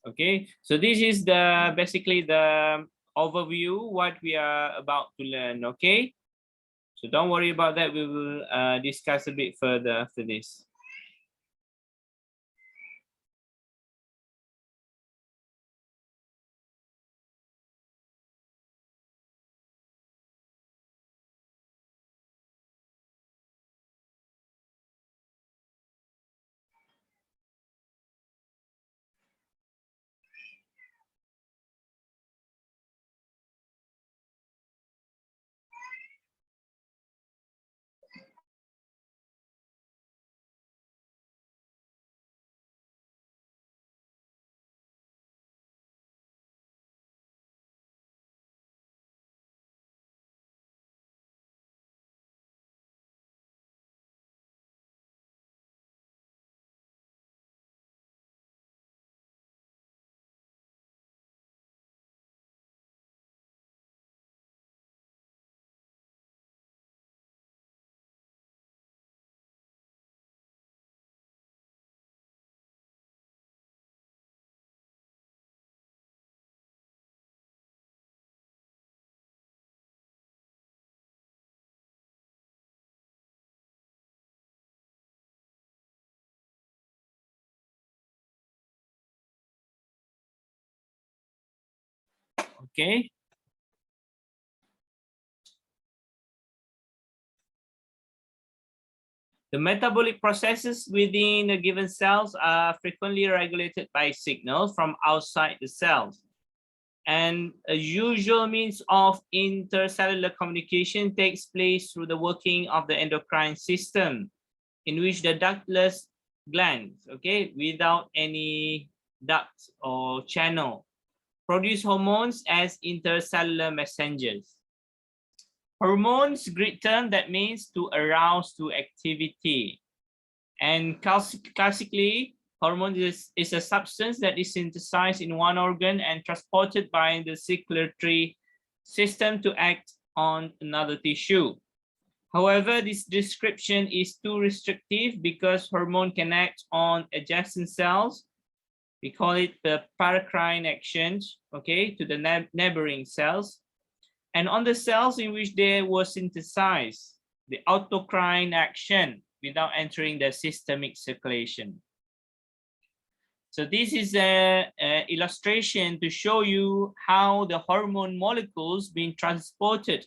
Okay, so this is the basically the overview what we are about to learn. Okay, so don't worry about that. We will discuss a bit further after this. Okay. The metabolic processes within a given cells are frequently regulated by signals from outside the cells. And a usual means of intercellular communication takes place through the working of the endocrine system, in which the ductless glands, okay, without any duct or channel, produce hormones as intercellular messengers. Hormones, Greek term that means to arouse to activity. And classically, hormones is a substance that is synthesized in one organ and transported by the circulatory system to act on another tissue. However, this description is too restrictive because hormone can act on adjacent cells. We call it the paracrine actions, okay, to the neighboring cells. And on the cells in which they were synthesized, the autocrine action without entering the systemic circulation. So this is an illustration to show you how the hormone molecules being transported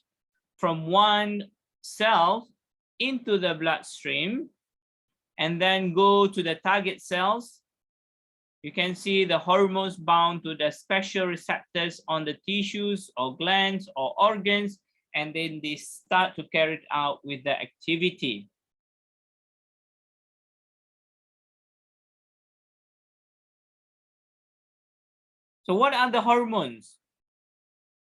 from one cell into the bloodstream and then go to the target cells. You can see the hormones bound to the special receptors on the tissues or glands or organs, and then they start to carry it out with the activity. So what are the hormones?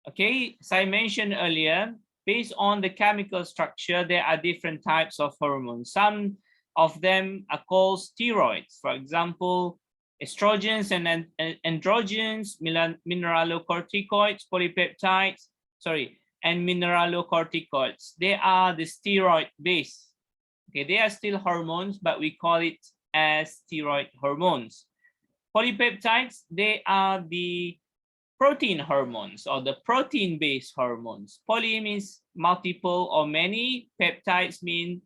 Okay, as I mentioned earlier, based on the chemical structure, there are different types of hormones. Some of them are called steroids. For example, estrogens and androgens, mineralocorticoids, polypeptides, and mineralocorticoids. They are the steroid base. Okay, they are still hormones, but we call it as steroid hormones. Polypeptides, they are the protein hormones or the protein-based hormones. Poly means multiple or many. Peptides mean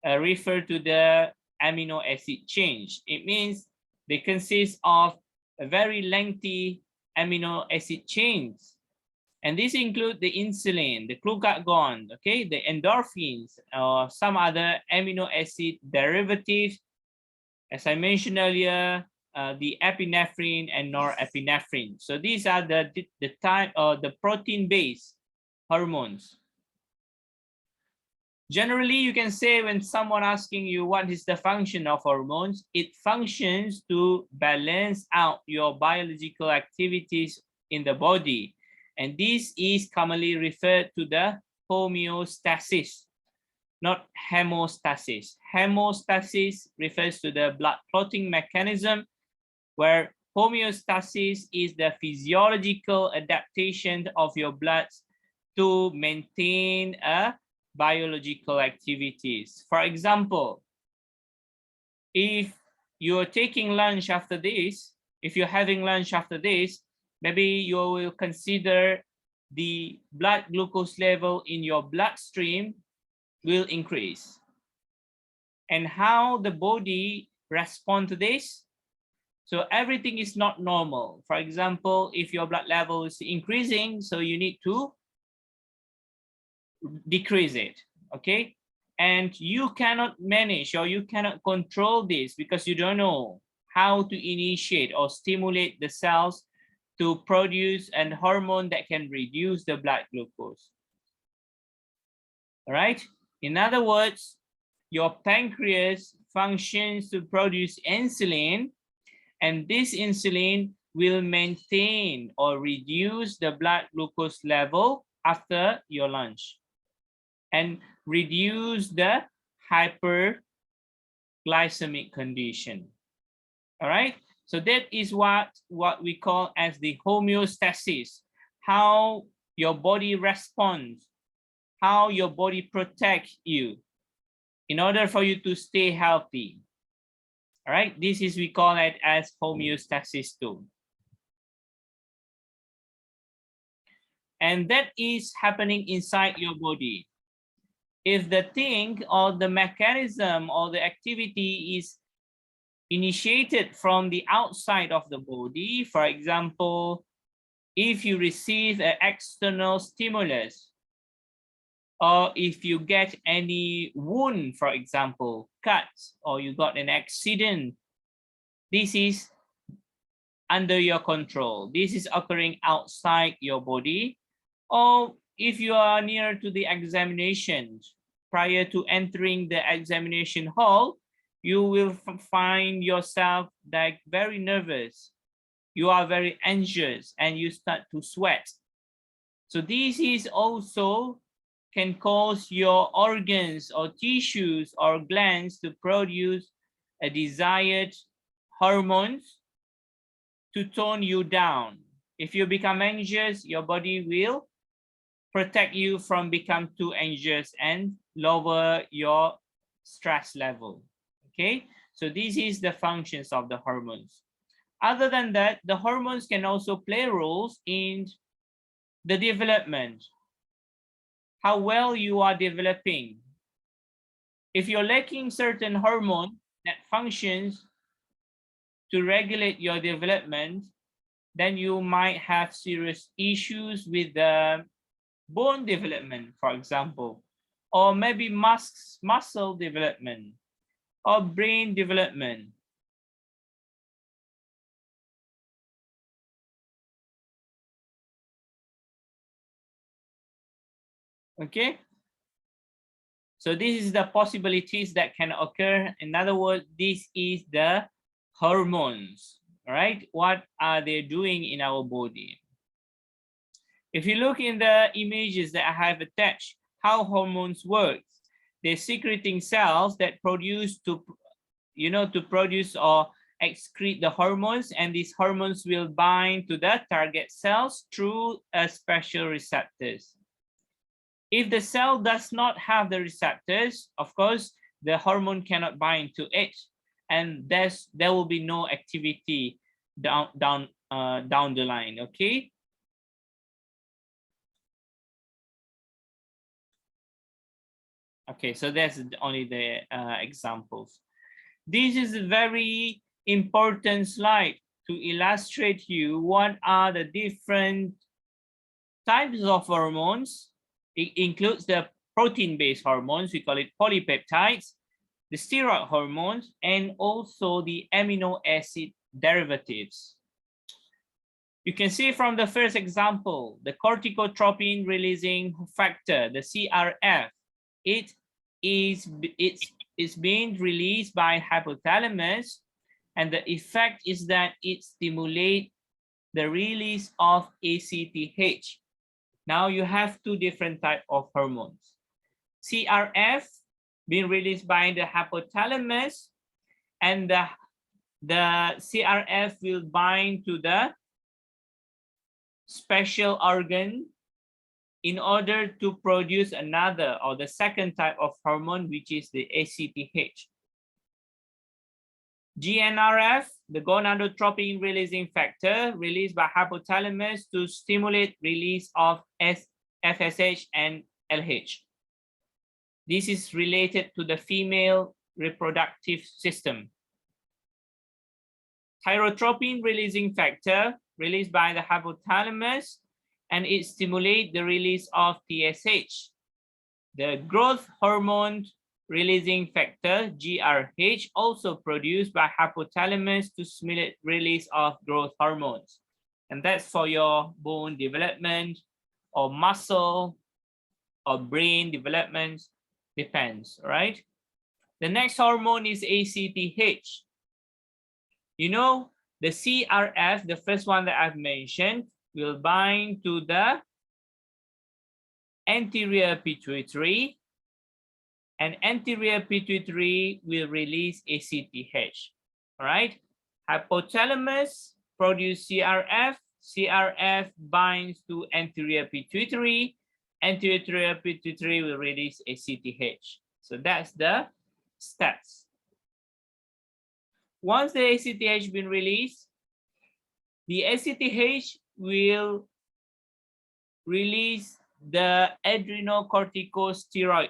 refer to the amino acid change. It means they consist of a very lengthy amino acid chains. And these include the insulin, the glucagon, okay, the endorphins, or some other amino acid derivatives. As I mentioned earlier, the epinephrine and norepinephrine. So these are the type of the protein-based hormones. Generally, you can say when someone asking you what is the function of hormones, it functions to balance out your biological activities in the body. And this is commonly referred to the homeostasis, not hemostasis. Hemostasis refers to the blood clotting mechanism, where homeostasis is the physiological adaptation of your blood to maintain a biological activities. For example, if you're taking lunch after this, If you're having lunch after this, maybe you will consider the blood glucose level in your bloodstream will increase. And how the body responds to this? So everything is not normal. For example, if your blood level is increasing, so you need to decrease it, okay? And you cannot manage or you cannot control this because you don't know how to initiate or stimulate the cells to produce a hormone that can reduce the blood glucose. All right? In other words, your pancreas functions to produce insulin, and this insulin will maintain or reduce the blood glucose level after your lunch and reduce the hyperglycemic condition. All right, so that is what we call as the homeostasis, how your body responds, how your body protects you in order for you to stay healthy. All right, this is, we call it as homeostasis too. And that is happening inside your body. If the thing or the mechanism or the activity is initiated from the outside of the body, for example, if you receive an external stimulus, or if you get any wound, for example, cuts, or you got an accident, this is under your control. This is occurring outside your body. Or if you are near to the examination, prior to entering the examination hall, you will find yourself like very nervous. You are very anxious and you start to sweat. So this is also can cause your organs or tissues or glands to produce a desired hormones to tone you down. If you become anxious, your body will protect you from becoming too anxious and lower your stress level. Okay, so this is the functions of the hormones. Other than that, the hormones can also play roles in the development, how well you are developing. If you're lacking certain hormone that functions to regulate your development, then you might have serious issues with the bone development, for example, or maybe muscle development or brain development. Okay, so this is the possibilities that can occur. In other words, this is the hormones, right? What are they doing in our body? If you look in the images that I have attached, how hormones work, they're secreting cells that produce to produce or excrete the hormones, and these hormones will bind to the target cells through a special receptors. If the cell does not have the receptors, of course, the hormone cannot bind to it, and there will be no activity down the line. Okay. Okay, so that's only the examples. This is a very important slide to illustrate you what are the different types of hormones. It includes the protein-based hormones, we call it polypeptides, the steroid hormones, and also the amino acid derivatives. You can see from the first example, the corticotropin releasing factor, the CRF, it's being released by hypothalamus, and the effect is that it stimulates the release of ACTH. Now you have two different types of hormones. CRF being released by the hypothalamus, and the CRF will bind to the special organ in order to produce another or the second type of hormone, which is the ACTH. GnRF the gonadotropin releasing factor released by hypothalamus to stimulate release of FSH and LH. This is related to the female reproductive system. Thyrotropin releasing factor released by the hypothalamus, and it stimulates the release of TSH. The growth hormone releasing factor, GRH, also produced by hypothalamus to stimulate release of growth hormones. And that's for your bone development or muscle or brain development, depends, right? The next hormone is ACTH. You know, the CRF, the first one that I've mentioned, will bind to the anterior pituitary, and anterior pituitary will release ACTH. All right, hypothalamus produce CRF, CRF binds to anterior pituitary, anterior pituitary will release ACTH. So that's the steps. Once the ACTH been released, the ACTH will release the adrenocorticosteroid.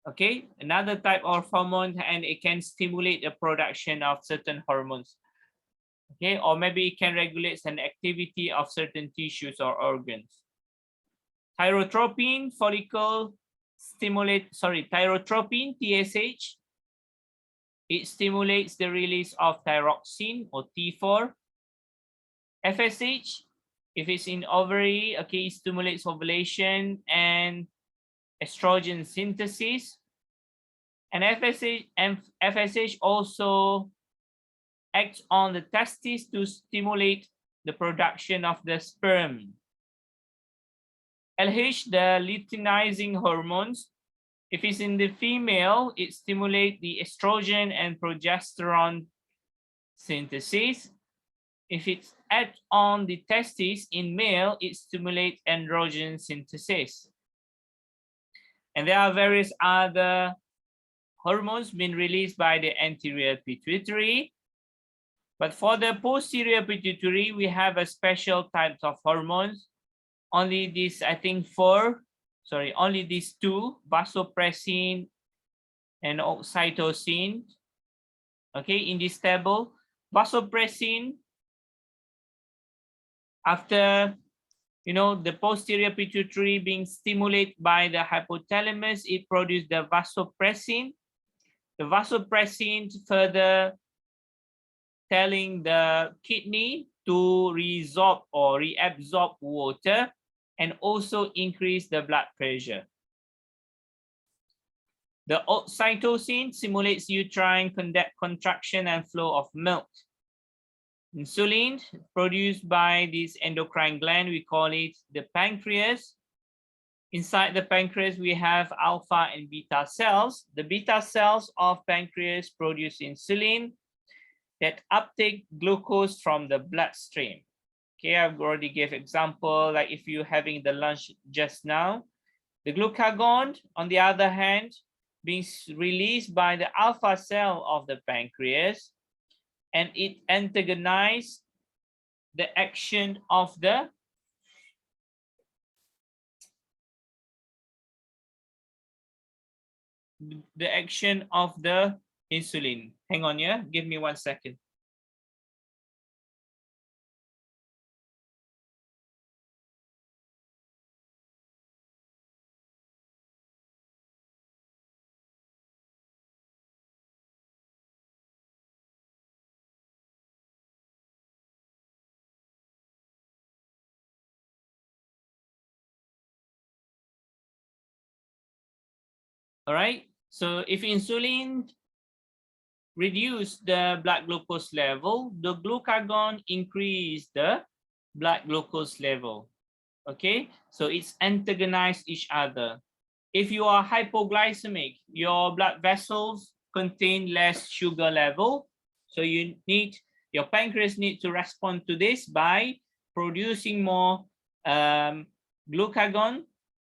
Okay, another type of hormone, and it can stimulate the production of certain hormones. Okay, or maybe it can regulate an activity of certain tissues or organs. Thyrotropin follicle stimulate, thyrotropin, TSH, it stimulates the release of thyroxine or T4. FSH, if it's in ovary, okay, it stimulates ovulation and estrogen synthesis. And FSH also acts on the testes to stimulate the production of the sperm. LH, the luteinizing hormones, if it's in the female, it stimulates the estrogen and progesterone synthesis. If it's add on the testes in male, it stimulates androgen synthesis. And there are various other hormones being released by the anterior pituitary. But for the posterior pituitary, we have a special types of hormones. Only these, I think only these two, vasopressin and oxytocin. Okay, in this table, vasopressin, after the posterior pituitary being stimulated by the hypothalamus, it produces the vasopressin. The vasopressin further telling the kidney to resorb or reabsorb water and also increase the blood pressure. The oxytocin simulates uterine contraction and flow of milk. Insulin produced by this endocrine gland, we call it the pancreas. Inside the pancreas, we have alpha and beta cells. The beta cells of pancreas produce insulin that uptake glucose from the bloodstream. Okay, I've already gave example, like if you're having the lunch just now. The glucagon, on the other hand, being released by the alpha cell of the pancreas, and it antagonizes the action of the insulin. Hang on, yeah, give me 1 second. All right, so if insulin reduce the blood glucose level, the glucagon increase the blood glucose level. Okay, so it's antagonize each other. If you are hypoglycemic, your blood vessels contain less sugar level, so your pancreas need to respond to this by producing more glucagon,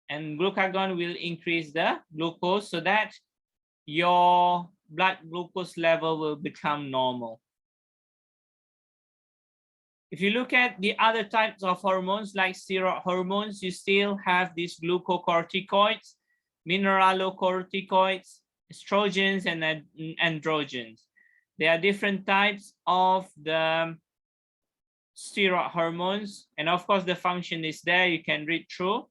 and glucagon will increase the glucose so that your blood glucose level will become normal. If you look at the other types of hormones like steroid hormones, you still have these glucocorticoids, mineralocorticoids, estrogens, and androgens. There are different types of the steroid hormones, and of course the function is there, you can read through.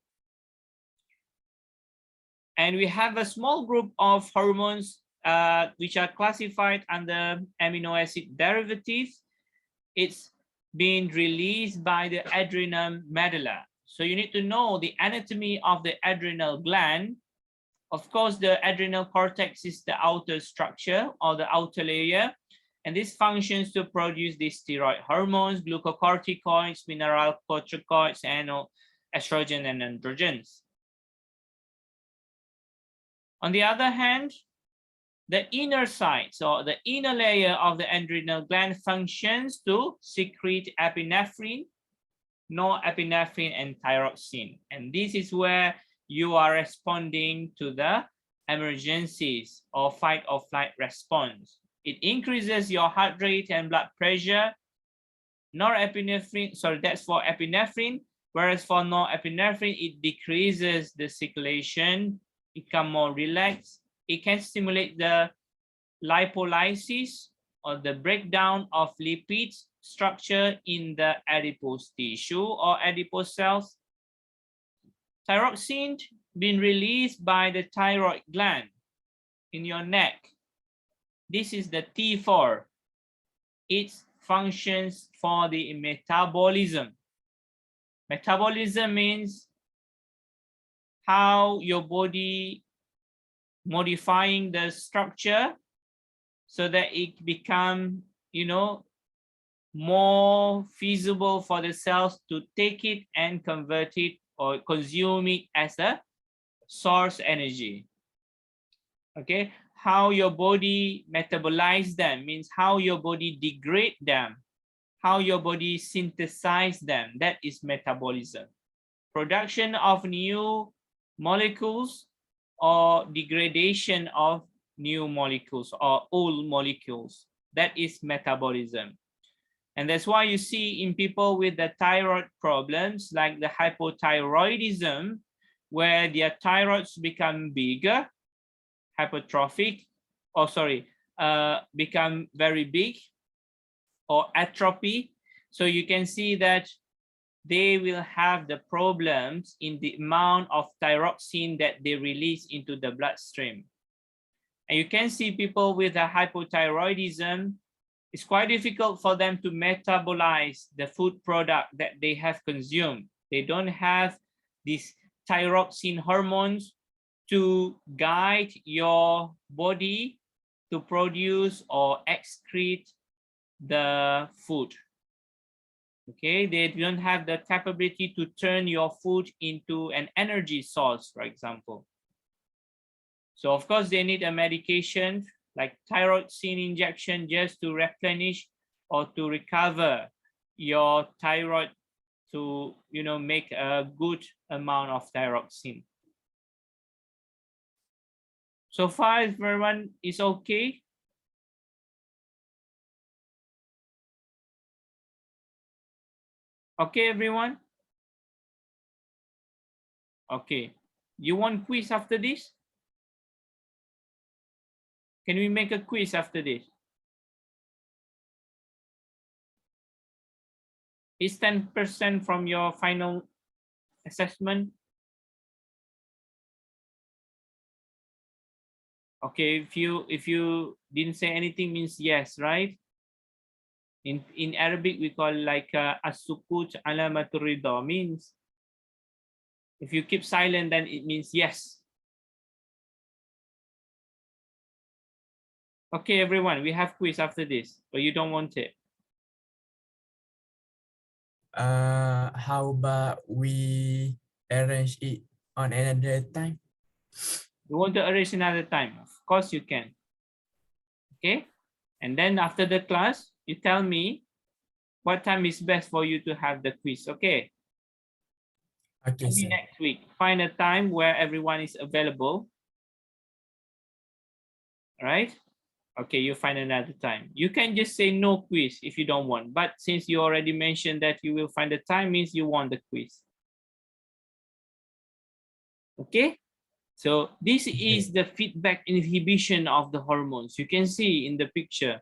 And we have a small group of hormones which are classified under amino acid derivatives. It's being released by the adrenal medulla. So you need to know the anatomy of the adrenal gland. Of course, the adrenal cortex is the outer structure or the outer layer, and this functions to produce the steroid hormones, glucocorticoids, mineralocorticoids, and estrogen and androgens. On the other hand, the inner side, so the inner layer of the adrenal gland functions to secrete epinephrine, norepinephrine, and tyrosine. And this is where you are responding to the emergencies or fight or flight response. It increases your heart rate and blood pressure. Norepinephrine, sorry, that's for epinephrine, whereas for norepinephrine, it decreases the circulation, become more relaxed. It can stimulate the lipolysis or the breakdown of lipids structure in the adipose tissue or adipose cells. Tyrosine being released by the thyroid gland in your neck. This is the T4. It functions for the metabolism. Metabolism means how your body modifying the structure so that it become, more feasible for the cells to take it and convert it or consume it as a source energy. Okay, how your body metabolize them means how your body degrade them, how your body synthesize them. That is metabolism. Production of new molecules or degradation of new molecules or old molecules. That is metabolism. And that's why you see in people with the thyroid problems like the hypothyroidism, where their thyroids become bigger, hypertrophic, become very big, or atrophy. So you can see that they will have the problems in the amount of tyrosine that they release into the bloodstream. And you can see people with a hypothyroidism, it's quite difficult for them to metabolize the food product that they have consumed. They don't have these tyrosine hormones to guide your body to produce or excrete the food. Okay, they don't have the capability to turn your food into an energy source, for example. So of course they need a medication like tyrosine injection just to replenish or to recover your thyroid to make a good amount of tyrosine. So far, everyone is okay? Okay, everyone? Okay. You want quiz after this? Can we make a quiz after this? Is 10% from your final assessment? Okay, if you didn't say anything means yes, right? In Arabic we call like as-sukut alamatur ridha, means if you keep silent then it means yes. Okay, everyone, we have quiz after this, but you don't want it. How about we arrange it on another time? You want to arrange another time? Of course you can. Okay, and then after the class, you tell me what time is best for you to have the quiz. Okay. Okay, maybe sir. next week. Find a time where everyone is available. All right. Okay, you find another time. You can just say no quiz if you don't want, but since you already mentioned that you will find the time, means you want the quiz. Okay, so this is the feedback inhibition of the hormones. You can see in the picture.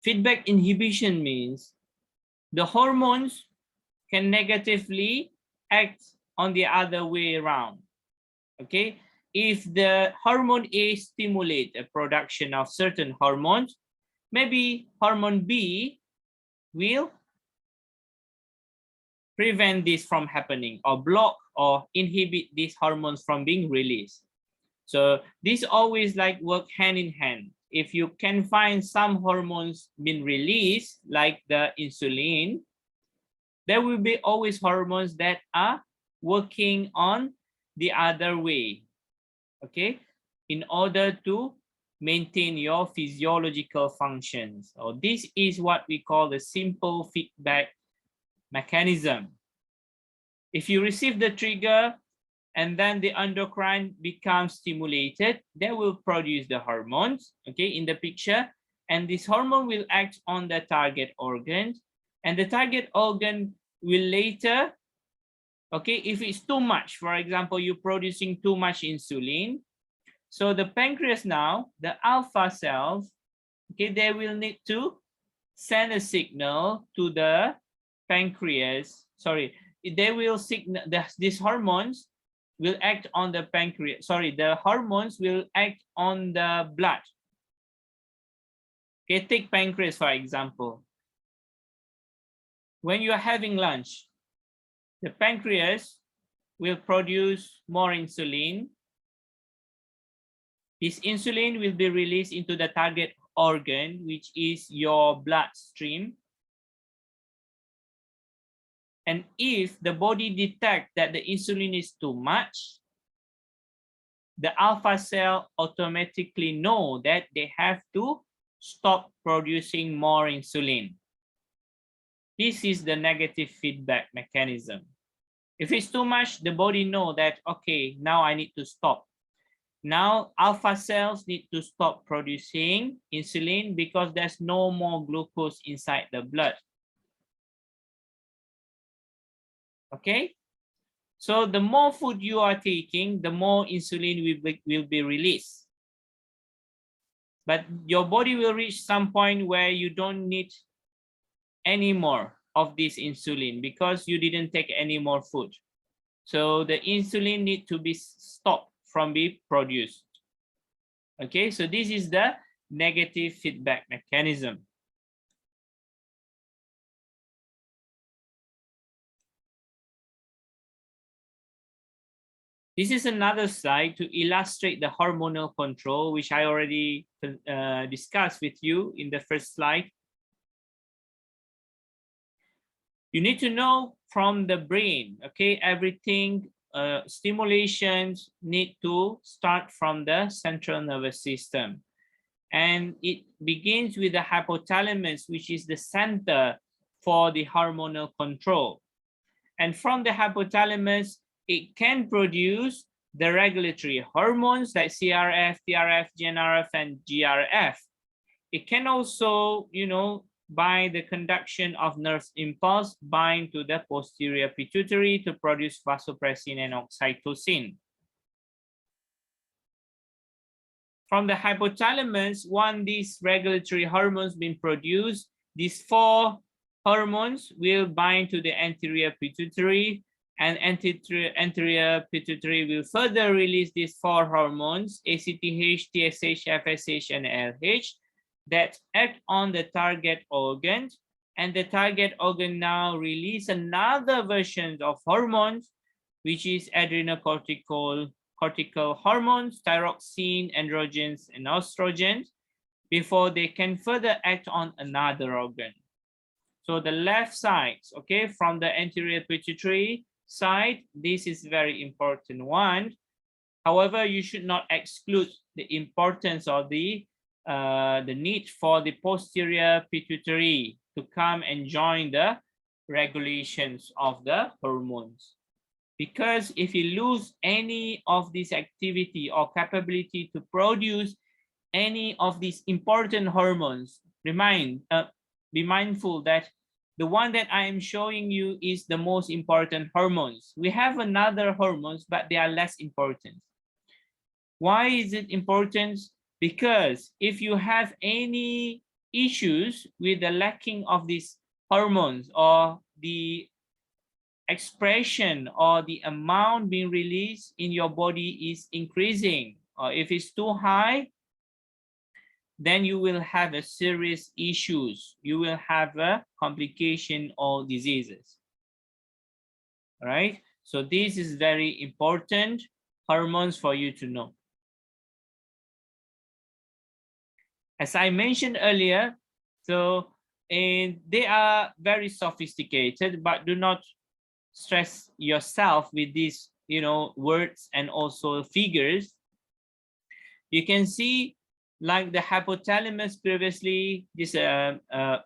Feedback inhibition means the hormones can negatively act on the other way around. Okay, if the hormone A stimulates a production of certain hormones, maybe hormone B will prevent this from happening or block or inhibit these hormones from being released. So this always like work hand in hand. If you can find some hormones being released, like the insulin, there will be always hormones that are working on the other way, okay, in order to maintain your physiological functions. So this is what we call the simple feedback mechanism. If you receive the trigger and then the endocrine becomes stimulated, they will produce the hormones, okay, in the picture, and this hormone will act on the target organ, and the target organ will later, okay, if it's too much, for example, you're producing too much insulin, so the pancreas now, the alpha cells, okay, they will need to send a signal to the pancreas. Sorry, they will signal these hormones will act on the pancreas. Sorry, the hormones will act on the blood. Okay, take pancreas for example. When you are having lunch, the pancreas will produce more insulin. This insulin will be released into the target organ, which is your bloodstream. And if the body detects that the insulin is too much, the alpha cell automatically know that they have to stop producing more insulin. This is the negative feedback mechanism. If it's too much, the body know that, okay, now I need to stop. Now alpha cells need to stop producing insulin because there's no more glucose inside the blood. Okay, so the more food you are taking, the more insulin will be released. But your body will reach some point where you don't need any more of this insulin because you didn't take any more food. So the insulin need to be stopped from being produced. Okay, so this is the negative feedback mechanism. This is another slide to illustrate the hormonal control, which I already discussed with you in the first slide. You need to know from the brain, okay, everything, stimulations need to start from the central nervous system. And it begins with the hypothalamus, which is the center for the hormonal control. And from the hypothalamus, it can produce the regulatory hormones like CRF, TRF, GnRF, and GRF. It can also, you know, by the conduction of nerve impulse, bind to the posterior pituitary to produce vasopressin and oxytocin. From the hypothalamus, once these regulatory hormones been produced, these four hormones will bind to the anterior pituitary, and anterior pituitary will further release these four hormones, ACTH, TSH, FSH, and LH, that act on the target organ, and the target organ now release another version of hormones, which is adrenocortical hormones, tyrosine, androgens, and estrogens, before they can further act on another organ. So the left side, okay, from the anterior pituitary side, this is very important one. However, you should not exclude the importance of the need for the posterior pituitary to come and join the regulations of the hormones. Because if you lose any of this activity or capability to produce any of these important hormones, be mindful that the one that I am showing you is the most important hormones. We have another hormones, but they are less important. Why is it important? Because if you have any issues with the lacking of these hormones, or the expression or the amount being released in your body is increasing, or if it's too high, then you will have a serious issues. You will have a complication or diseases. All right. So this is very important hormones for you to know. As I mentioned earlier, and they are very sophisticated, but do not stress yourself with these, words and also figures. You can see, like the hypothalamus previously, this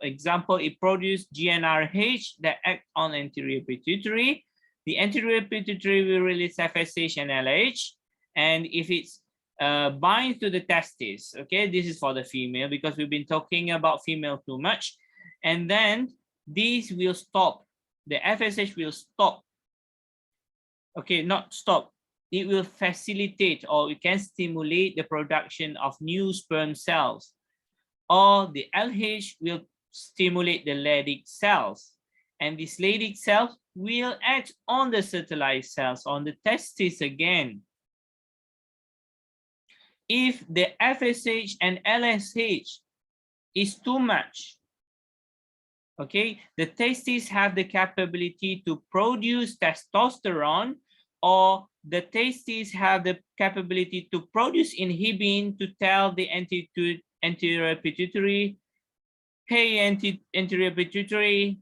example, it produced GnRH that act on anterior pituitary. The anterior pituitary will release FSH and LH, and if it's binds to the testes, okay, this is for the female because we've been talking about female too much, and then these will stop. The FSH will stop. Okay, not stop. It will facilitate, or it can stimulate the production of new sperm cells, or the LH will stimulate the Leydig cells, and these Leydig cells will act on the fertilized cells on the testes again. If the FSH and LSH is too much, okay, the testes have the capability to produce testosterone, or the testes have the capability to produce inhibin to tell the anterior pituitary, hey, anterior pituitary,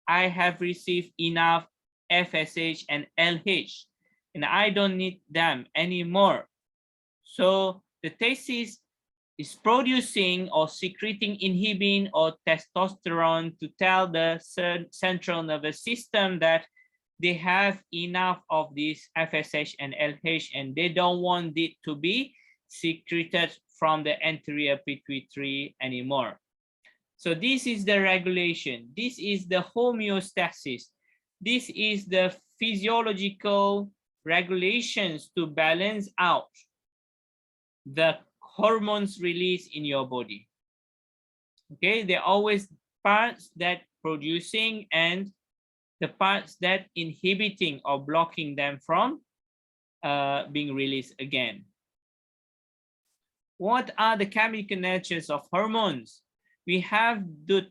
I have received enough FSH and LH, and I don't need them anymore. So the testes is producing or secreting inhibin or testosterone to tell the central nervous system that they have enough of this FSH and LH, and they don't want it to be secreted from the anterior pituitary anymore. So this is the regulation. This is the homeostasis. This is the physiological regulations to balance out the hormones released in your body. Okay, there are always parts that producing and the parts that inhibiting or blocking them from being released again. What are the chemical natures of hormones? We have the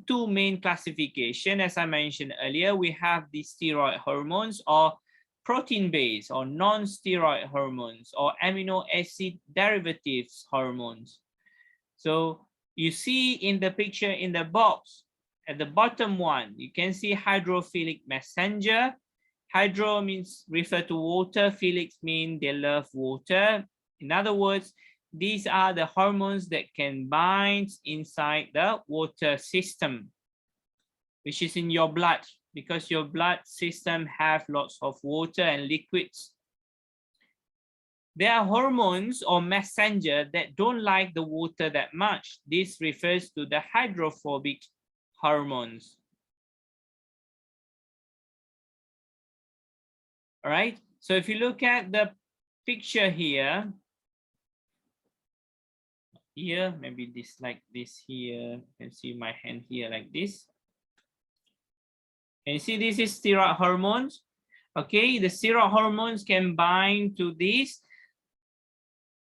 two main classification. As I mentioned earlier, we have the steroid hormones, or protein-based or non-steroid hormones, or amino acid derivatives hormones. So you see in the picture in the box, at the bottom one, you can see hydrophilic messenger. Hydro means refer to water, philic means they love water. In other words, these are the hormones that can bind inside the water system, which is in your blood, because your blood system have lots of water and liquids. There are hormones or messenger that don't like the water that much. This refers to the hydrophobic hormones. All right, so if you look at the picture here, maybe this like this here, you can see my hand here like this. And you see this is steroid hormones. Okay, the steroid hormones can bind to this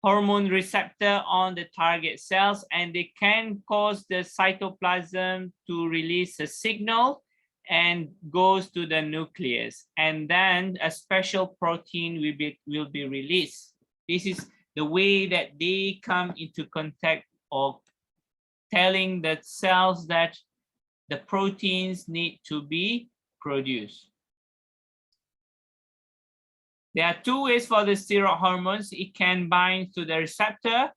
hormone receptor on the target cells, and they can cause the cytoplasm to release a signal and goes to the nucleus, and then a special protein will be released. This is the way that they come into contact of telling the cells that the proteins need to be produced. There are two ways for the steroid hormones. It can bind to the receptor,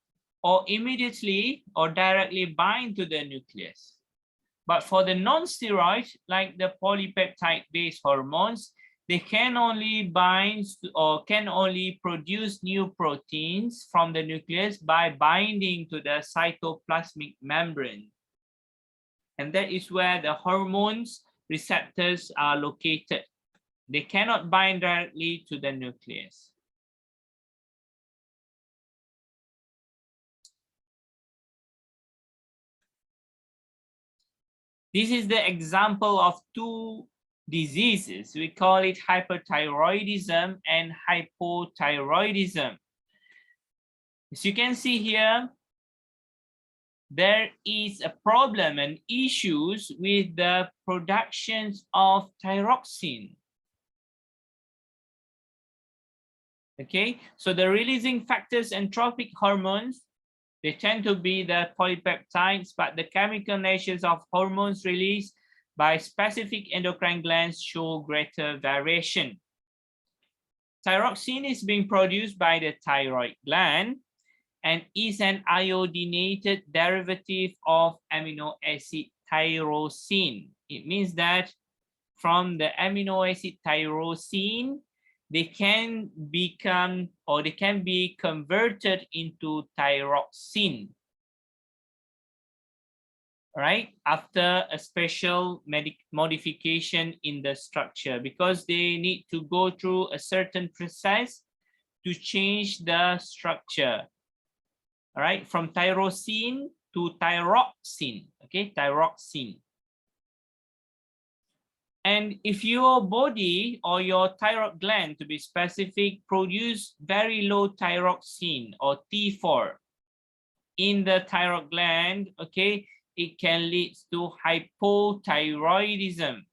or immediately or directly bind to the nucleus. But for the non-steroid, like the polypeptide-based hormones, they can only bind or can only produce new proteins from the nucleus by binding to the cytoplasmic membrane. And that is where the hormones receptors are located. They cannot bind directly to the nucleus. This is the example of two diseases. We call it hyperthyroidism and hypothyroidism. As you can see here, there is a problem and issues with the productions of tyrosine. Okay, so the releasing factors and trophic hormones, they tend to be the polypeptides, but the chemical natures of hormones released by specific endocrine glands show greater variation. Tyrosine is being produced by the thyroid gland and is an iodinated derivative of amino acid tyrosine. It means that from the amino acid tyrosine, they can become or they can be converted into tyrosine, right? After a special modification in the structure, because they need to go through a certain process to change the structure, all right? From tyrosine to thyroxine, okay? Thyroxine. And if your body or your thyroid gland, to be specific, produce very low thyroxine or T4 in the thyroid gland, okay, it can lead to hypothyroidism.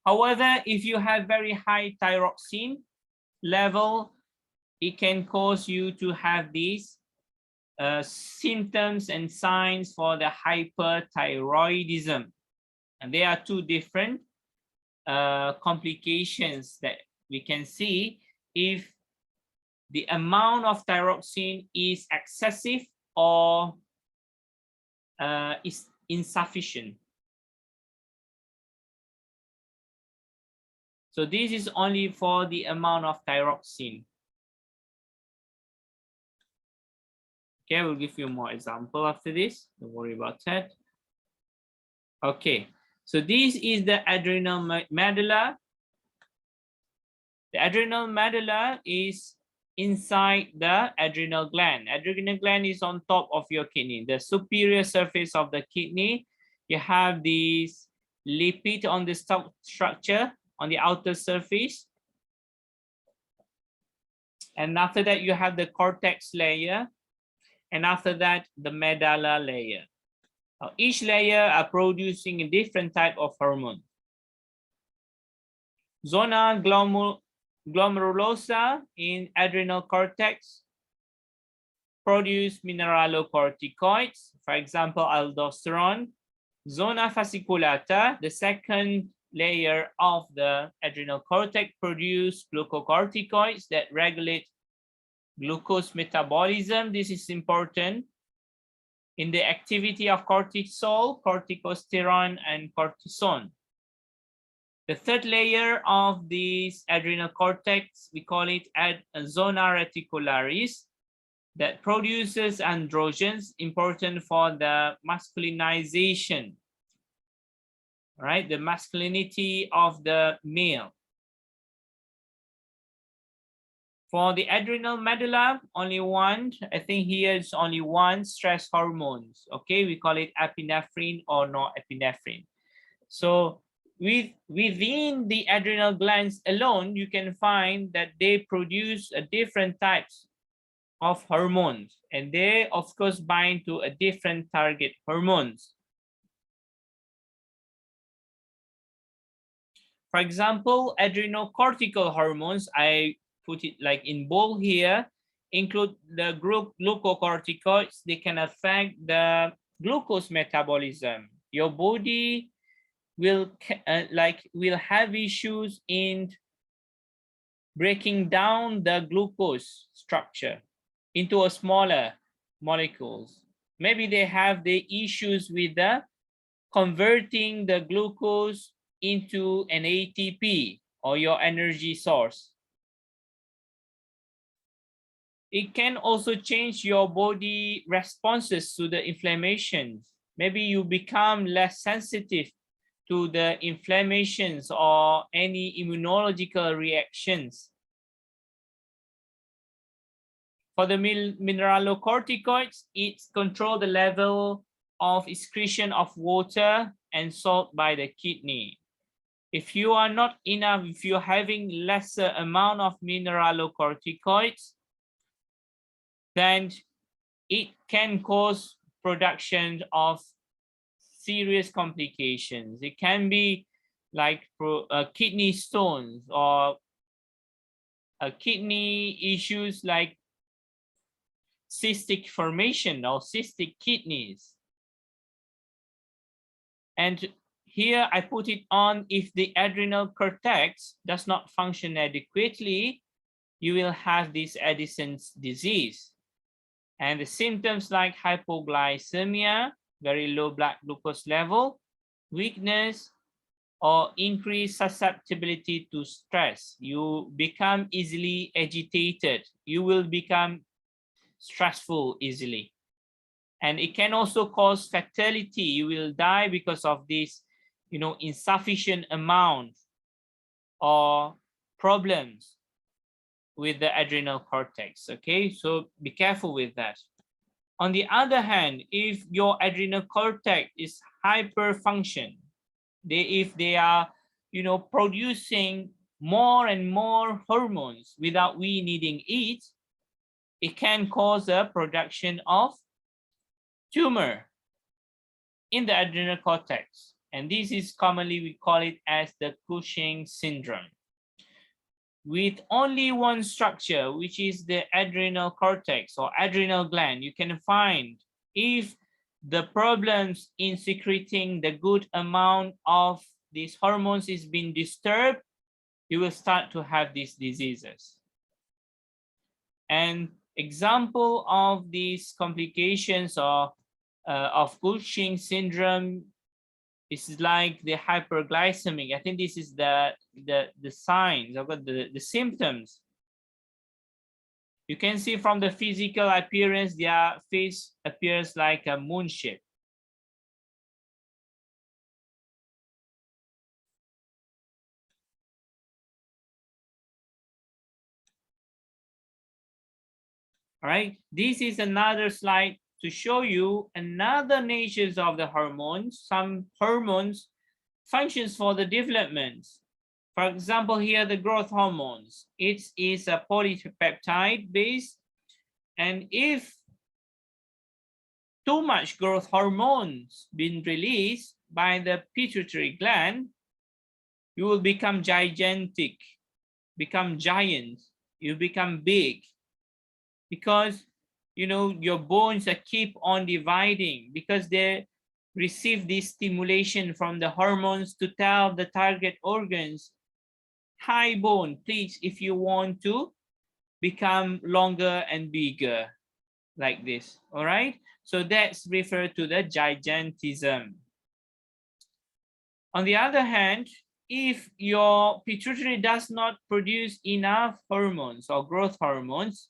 However, if you have very high thyroxine level, it can cause you to have these symptoms and signs for the hyperthyroidism. And there are two different complications that we can see if the amount of thyroxine is excessive or is insufficient. So this is only for the amount of thyroxine. Okay, we'll give you more example after this. Don't worry about that. Okay, so this is the adrenal medulla. The adrenal medulla is inside the adrenal gland. Adrenal gland is on top of your kidney, the superior surface of the kidney. You have these lipid on the structure on the outer surface. And after that, you have the cortex layer. And after that, the medulla layer. Now, each layer are producing a different type of hormone. Zona glomerulosa in adrenal cortex produce mineralocorticoids, for example, aldosterone. Zona fasciculata, the second layer of the adrenal cortex, produce glucocorticoids that regulate glucose metabolism. This is important in the activity of cortisol, corticosterone, and cortisone. The third layer of this adrenal cortex, we call it zona reticularis, that produces androgens, important for the masculinization, right? The masculinity of the male. For the adrenal medulla, only one, I think here is only one stress hormones, okay? We call it epinephrine or norepinephrine. So within the adrenal glands alone, you can find that they produce different types of hormones, and they of course bind to a different target hormones. For example, adrenocortical hormones, I put it like in bold here, include the group glucocorticoids. They can affect the glucose metabolism. Your body will have issues in breaking down the glucose structure into a smaller molecules. Maybe they have the issues with the converting the glucose into an ATP or your energy source. It can also change your body responses to the inflammation. Maybe you become less sensitive to the inflammations or any immunological reactions. For the mineralocorticoids, it controls the level of excretion of water and salt by the kidney. If you are not enough, if you're having lesser amount of mineralocorticoids, then it can cause production of serious complications. It can be like kidney stones or kidney issues like cystic formation or cystic kidneys. And here I put it on, if the adrenal cortex does not function adequately, you will have this Addison's disease. And the symptoms like hypoglycemia, very low blood glucose level, weakness, or increased susceptibility to stress. You become easily agitated. You will become stressful easily. And it can also cause fatality. You will die because of this, insufficient amount or problems with the adrenal cortex. Okay, so be careful with that. On the other hand, if your adrenal cortex is hyperfunction, if they are producing more and more hormones without we needing it can cause a production of tumor in the adrenal cortex. And this is commonly, we call it as the Cushing syndrome. With only one structure, which is the adrenal cortex or adrenal gland, you can find if the problems in secreting the good amount of these hormones is being disturbed, you will start to have these diseases. And example of these complications of Cushing syndrome is like the hyperglycemic. I think this is the signs of the symptoms. You can see from the physical appearance, their face appears like a moon shape. All right, this is another slide to show you another natures of the hormones. Some hormones functions for the development. For example, here the growth hormones. It is a polypeptide base, and if too much growth hormones been released by the pituitary gland, you will become gigantic, become giant, you become big, because your bones are keep on dividing because they receive this stimulation from the hormones to tell the target organs, hi bone, please, if you want to become longer and bigger, like this. All right, so that's referred to the gigantism. On the other hand, if your pituitary does not produce enough hormones or growth hormones,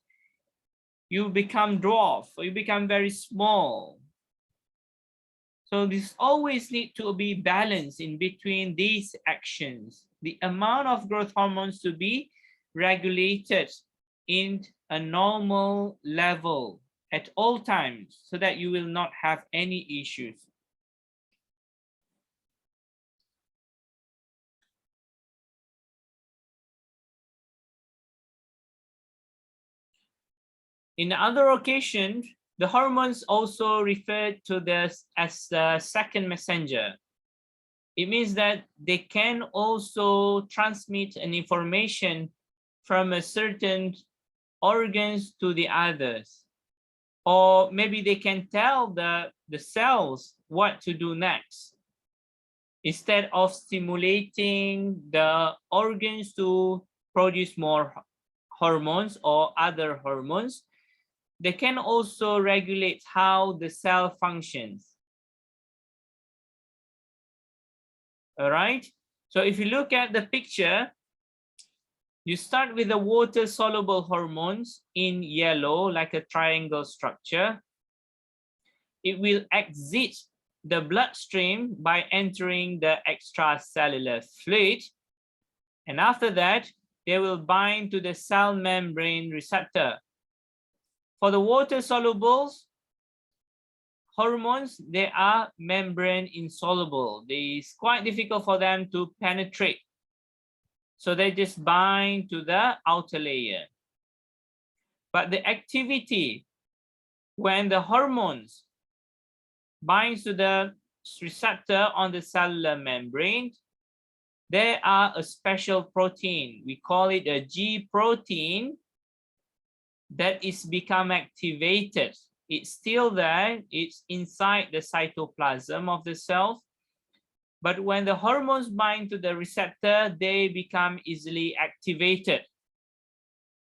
you become dwarf, or you become very small. So this always need to be balanced in between these actions. The amount of growth hormones to be regulated in a normal level at all times so that you will not have any issues. In other occasions, the hormones also referred to this as the second messenger. It means that they can also transmit an information from a certain organs to the others. Or maybe they can tell the cells what to do next. Instead of stimulating the organs to produce more hormones or other hormones. They can also regulate how the cell functions. All right. So if you look at the picture, you start with the water-soluble hormones in yellow, like a triangle structure. It will exit the bloodstream by entering the extracellular fluid. And after that, they will bind to the cell membrane receptor. For the water-soluble hormones, they are membrane insoluble. It's quite difficult for them to penetrate. So they just bind to the outer layer. But the activity when the hormones binds to the receptor on the cellular membrane, there are a special protein. We call it a G protein that is become activated. It's still there. It's inside the cytoplasm of the cell. But when the hormones bind to the receptor, they become easily activated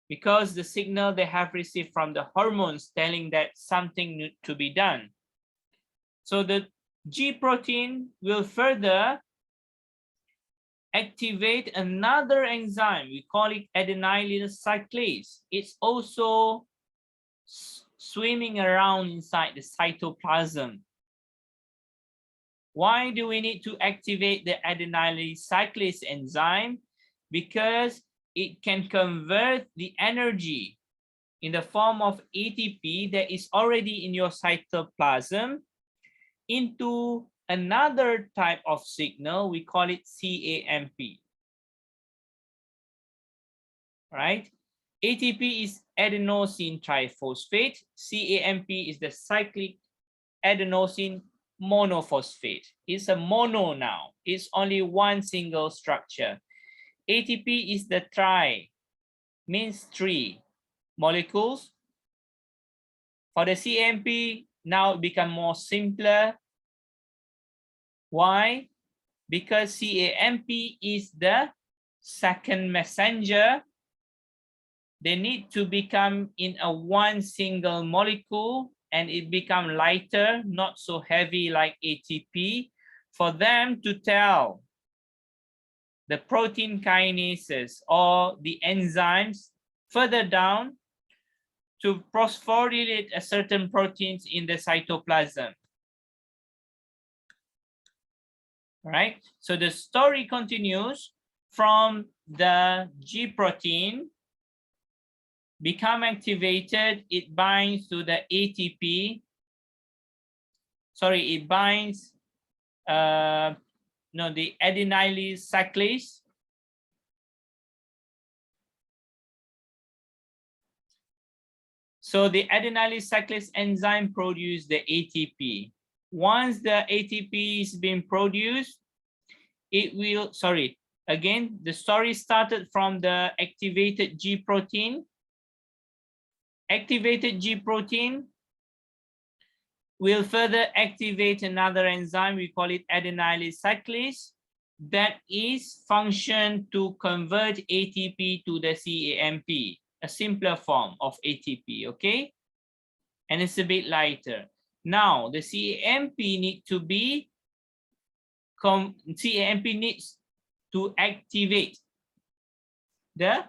because the signal they have received from the hormones telling that something needs to be done. So the G protein will further activate another enzyme. We call it adenylyl cyclase. It's also swimming around inside the cytoplasm. Why do we need to activate the adenylyl cyclase enzyme? Because it can convert the energy in the form of ATP that is already in your cytoplasm into another type of signal. We call it CAMP. Right? ATP is adenosine triphosphate. CAMP is the cyclic adenosine monophosphate. It's a mono now. It's only one single structure. ATP is the tri, means 3 molecules. For the CAMP, now it become more simpler. Why? Because CAMP is the second messenger. They need to become in a one single molecule and it become lighter, not so heavy like ATP, for them to tell the protein kinases or the enzymes further down to phosphorylate a certain proteins in the cytoplasm. Right? So the story continues from the G protein become activated, it binds to the ATP. Sorry, it binds the adenylyl cyclase. So the adenylyl cyclase enzyme produces the ATP. Once the ATP is being produced, it will, sorry, again, the story started from the activated G protein. Activated G protein will further activate another enzyme, we call it adenylyl cyclase, that is function to convert ATP to the CAMP, a simpler form of ATP, okay? And it's a bit lighter. Now, the CAMP needs to activate the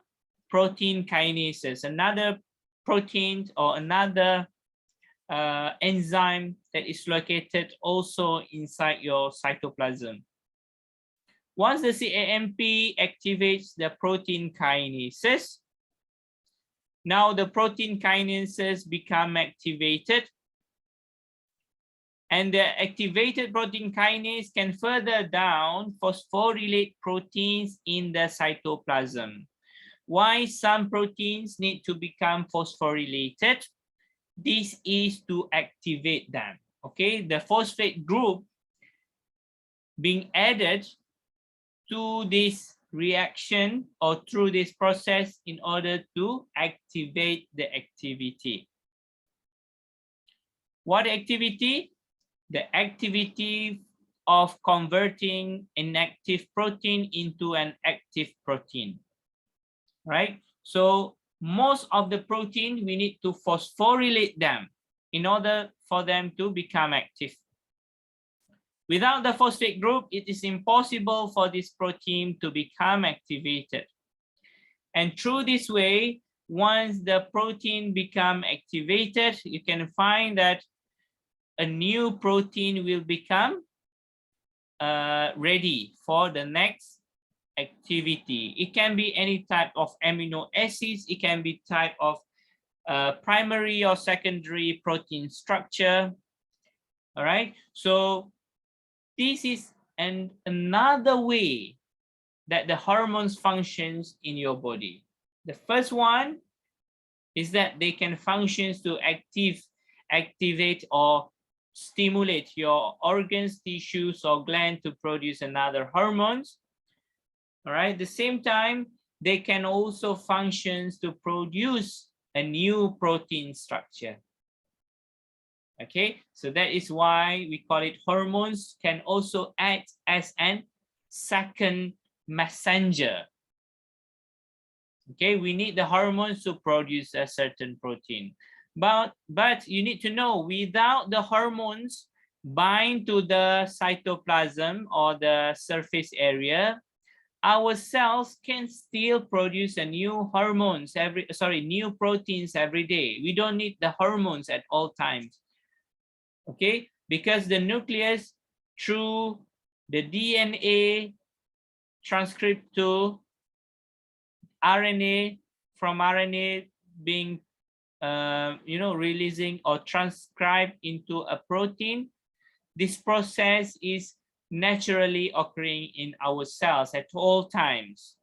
protein kinases, another protein or another enzyme that is located also inside your cytoplasm. Once the CAMP activates the protein kinases, now the protein kinases become activated, and the activated protein kinase can further down phosphorylate proteins in the cytoplasm. Why some proteins need to become phosphorylated? This is to activate them. Okay, the phosphate group being added to this reaction or through this process in order to activate the activity. What activity? The activity of converting inactive protein into an active protein. right? So most of the protein, we need to phosphorylate them in order for them to become active. Without the phosphate group, it is impossible for this protein to become activated. And through this way, once the protein become activated, you can find that a new protein will become ready for the next activity. It can be any type of amino acids. It can be type of primary or secondary protein structure. All right. So this is another way that the hormones functions in your body. The first one is that they can function to activate or stimulate your organs, tissues, or gland to produce another hormones. All right. At the same time, they can also function to produce a new protein structure. Okay, so that is why we call it hormones can also act as an second messenger. Okay, we need the hormones to produce a certain protein. But you need to know, without the hormones bind to the cytoplasm or the surface area, our cells can still produce a new hormones new proteins every day. We don't need the hormones at all times. Okay, because the nucleus through the DNA transcript to RNA, from RNA being releasing or transcribed into a protein, this process is naturally occurring in our cells at all times.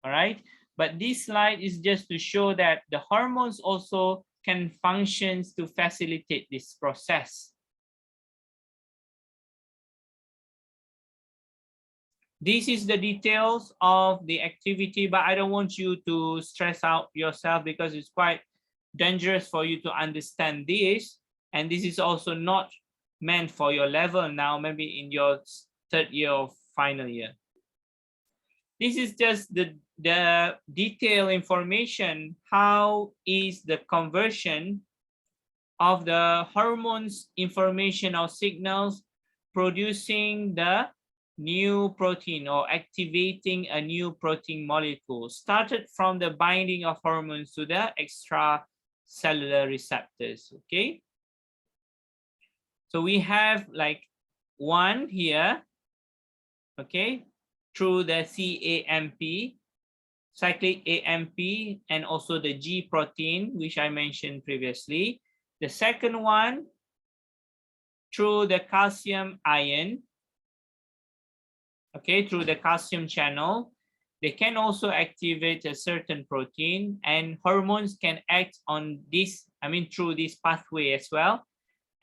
All right, but this slide is just to show that the hormones also can function to facilitate this process. This is the details of the activity, but I don't want you to stress out yourself because it's quite dangerous for you to understand this. And this is also not meant for your level now, maybe in your third year or final year. This is just the detailed information. How is the conversion of the hormones information or signals producing the new protein or activating a new protein molecule, started from the binding of hormones to the extracellular receptors. Okay, so we have like one here, okay, through the CAMP, cyclic AMP, and also the G protein, which I mentioned previously. The second one through the calcium ion, okay, through the calcium channel. They can also activate a certain protein, and hormones can act on this, through this pathway as well.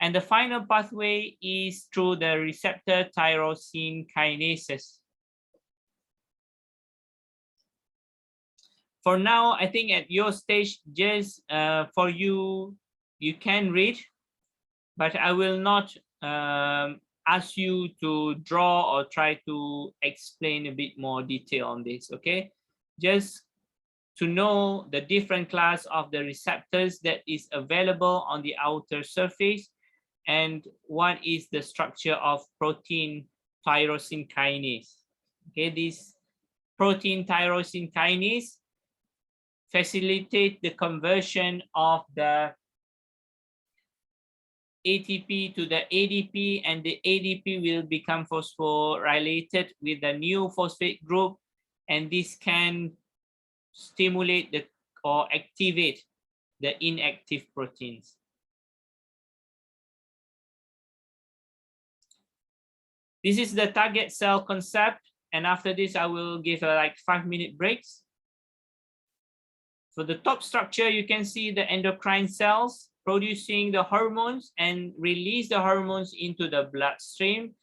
And the final pathway is through the receptor tyrosine kinases. For now, I think at your stage, just for you, you can read, but I will not ask you to draw or try to explain a bit more detail on this, okay? Just to know the different class of the receptors that is available on the outer surface and what is the structure of protein tyrosine kinase. Okay, this protein tyrosine kinase facilitate the conversion of the ATP to the ADP, and the ADP will become phosphorylated with the new phosphate group, and this can stimulate or activate the inactive proteins. This is the target cell concept, and after this I will give like 5-minute breaks. For the top structure, you can see the endocrine cells producing the hormones and release the hormones into the bloodstream,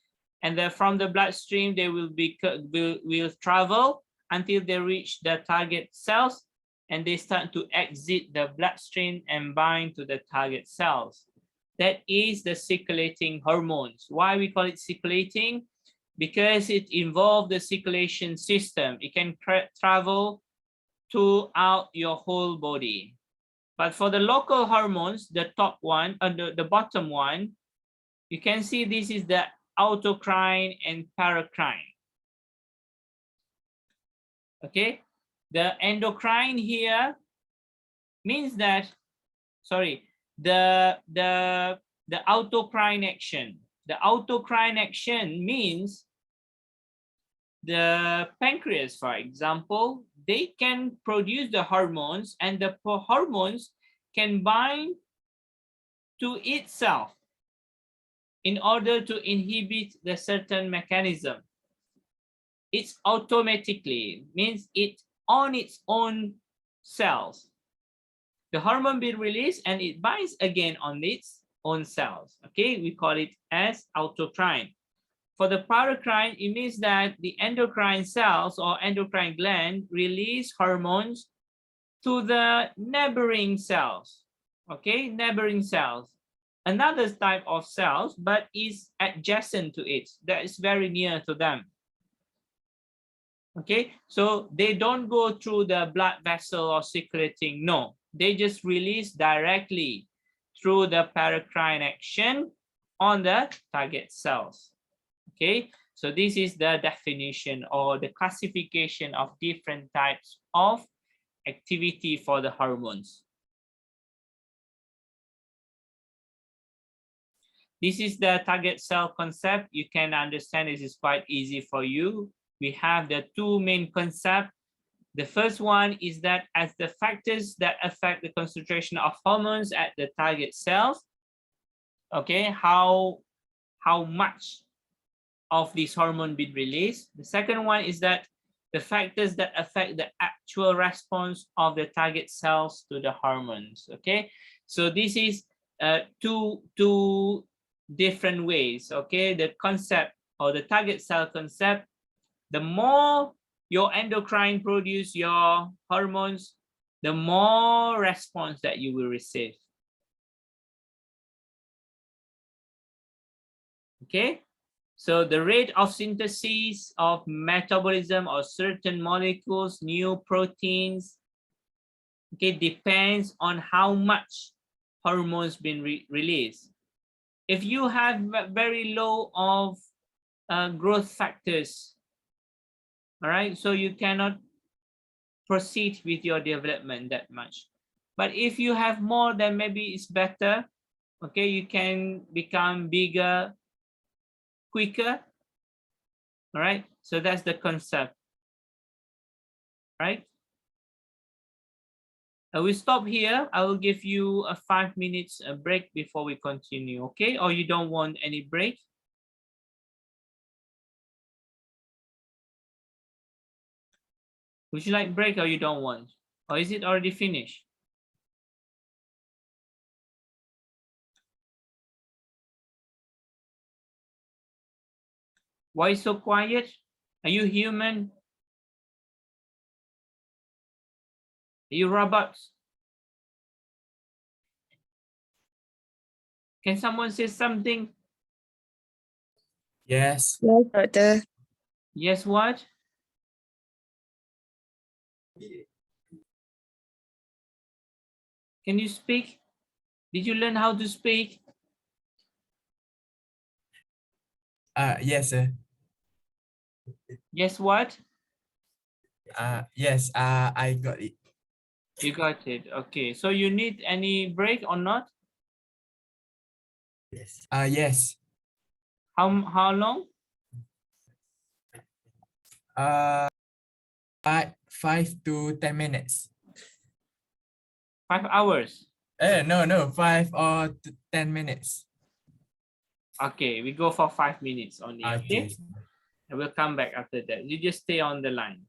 and then from the bloodstream they will travel until they reach the target cells, and they start to exit the bloodstream and bind to the target cells. That is the circulating hormones. Why we call it circulating? Because it involves the circulation system. It can travel throughout your whole body. But for the local hormones, the top one, the bottom one, you can see this is the autocrine and paracrine. Okay, the endocrine here means that, sorry, the autocrine action. The autocrine action means the pancreas, for example, they can produce the hormones, and the hormones can bind to itself in order to inhibit the certain mechanism. It's automatically, means it on its own cells. The hormone be released and it binds again on its own cells. Okay, we call it as autocrine. For the paracrine, it means that the endocrine cells or endocrine gland release hormones to the neighboring cells. Okay, neighboring cells. Another type of cells, but is adjacent to it, that is very near to them. Okay, so they don't go through the blood vessel or circulating, no, they just release directly through the paracrine action on the target cells. Okay, so this is the definition or the classification of different types of activity for the hormones. This is the target cell concept. You can understand this is quite easy for you. We have the two main concepts. The first one is that as the factors that affect the concentration of hormones at the target cells, okay, how much of this hormone being released. The second one is that the factors that affect the actual response of the target cells to the hormones. Okay, so this is two different ways. Okay, the concept or the target cell concept, the more your endocrine produce your hormones, the more response that you will receive. Okay, so the rate of synthesis of metabolism or certain molecules, new proteins, okay, depends on how much hormones been released. If you have very low of growth factors, all right, so you cannot proceed with your development that much. But if you have more, then maybe it's better. Okay, you can become bigger quicker. All right, so that's the concept, right? We stop here. I will give you a 5 minutes break before we continue, okay? Or you don't want any break? Would you like break or you don't want? Or is it already finished? Why so quiet? Are you human? Are you robots? Can someone say something? Yes. Yes, doctor. Yes, what? Can you speak? Did you learn how to speak? Yes, sir. Yes, what? Yes, I got it. You got it. Okay. So you need any break or not? Yes. Yes. How long? 5 to 10 minutes. 5 hours. No, 5 or 10 minutes. Okay, we go for 5 minutes only. Okay. Okay. And we'll come back after that. You just stay on the line.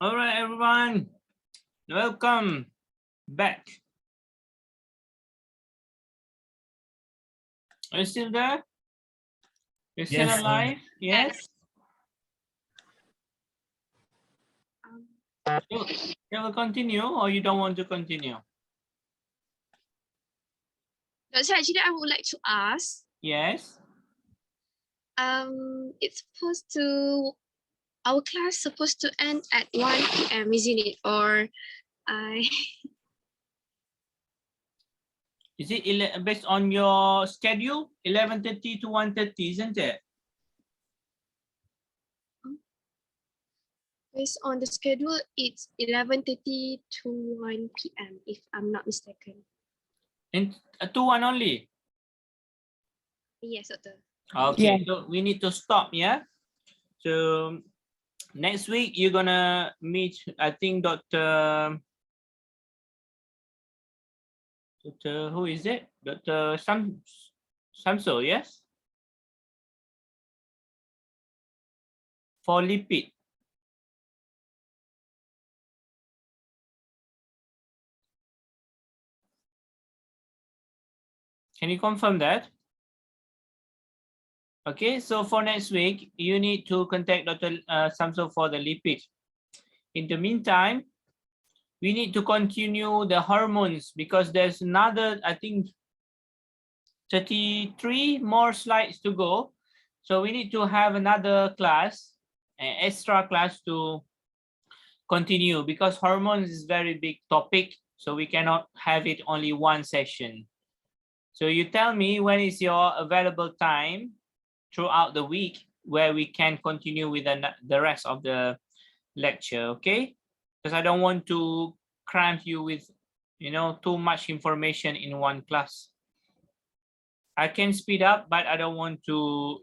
All right, everyone. Welcome back. Are you still there? You're still Yes, sir. alive? Yes? You will continue or you don't want to continue? So actually, I would like to ask, Yes. it's supposed to, our class supposed to end at 1 p.m., isn't it? Or I, Is it based on your schedule? 11:30 to 1:30, isn't it? based on the schedule, it's 11:30 to 1 p.m., if I'm not mistaken. In 2-1 only. Yes, Doctor. Okay, so we need to stop, yeah? So next week you're gonna meet, I think, Dr. Who is it? Dr. Samso, yes? For lipid. Can you confirm that? Okay, so for next week, you need to contact Dr. Samso for the lipid. In the meantime, we need to continue the hormones because there's another, I think, 33 more slides to go. So we need to have another class, an extra class to continue because hormones is very big topic. So we cannot have it only one session. So you tell me when is your available time throughout the week where we can continue with the rest of the lecture, okay? Because I don't want to cramp you with, too much information in one class. I can speed up, but I don't want to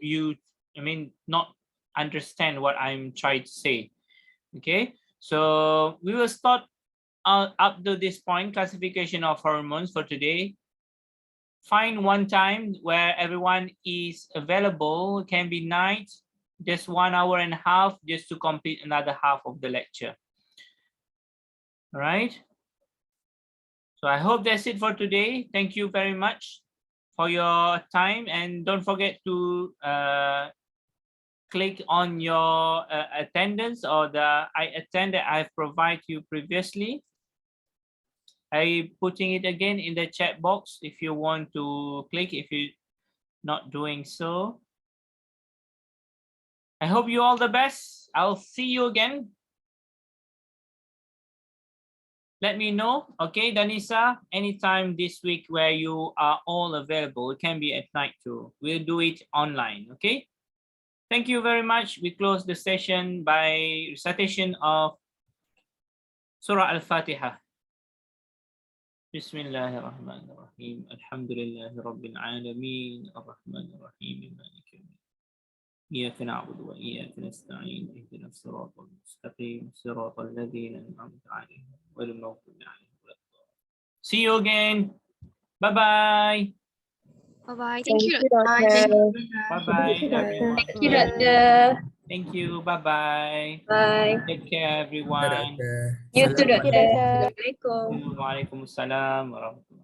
not understand what I'm trying to say, okay? So we will start up to this point, classification of hormones for today. Find one time where everyone is available. It can be night, just 1 hour and a half, just to complete another half of the lecture. All right. So I hope that's it for today. Thank you very much for your time. And don't forget to click on your attendance or the I attend that I've provided you previously. I'm putting it again in the chat box if you want to click, if you're not doing so. I hope you all the best. I'll see you again. Let me know, okay, Danisa, anytime this week where you are all available. It can be at night too. We'll do it online, okay? Thank you very much. We close the session by recitation of Surah Al-Fatiha. Bismillahirrahmanirrahim. Alhamdulillahi Rabbil Alameen. Ar-Rahmanir-Rahim. Maliki yawmiddin. إياك نعبد وإياك نستعين اهدنا الصراط المستقيم صراط الذين أنعمت عليهم غير المغضوب عليهم ولا الضالين. See you again. Bye bye. Bye-bye. Thank you, Doctor. Bye bye, everyone. Thank you, Doctor. Thank you. Bye bye. Bye. Take care, everyone. Doctor. You too, Assalamualaikum. Doctor. Assalamualaikum. Waalaikumsalam warahmatullahi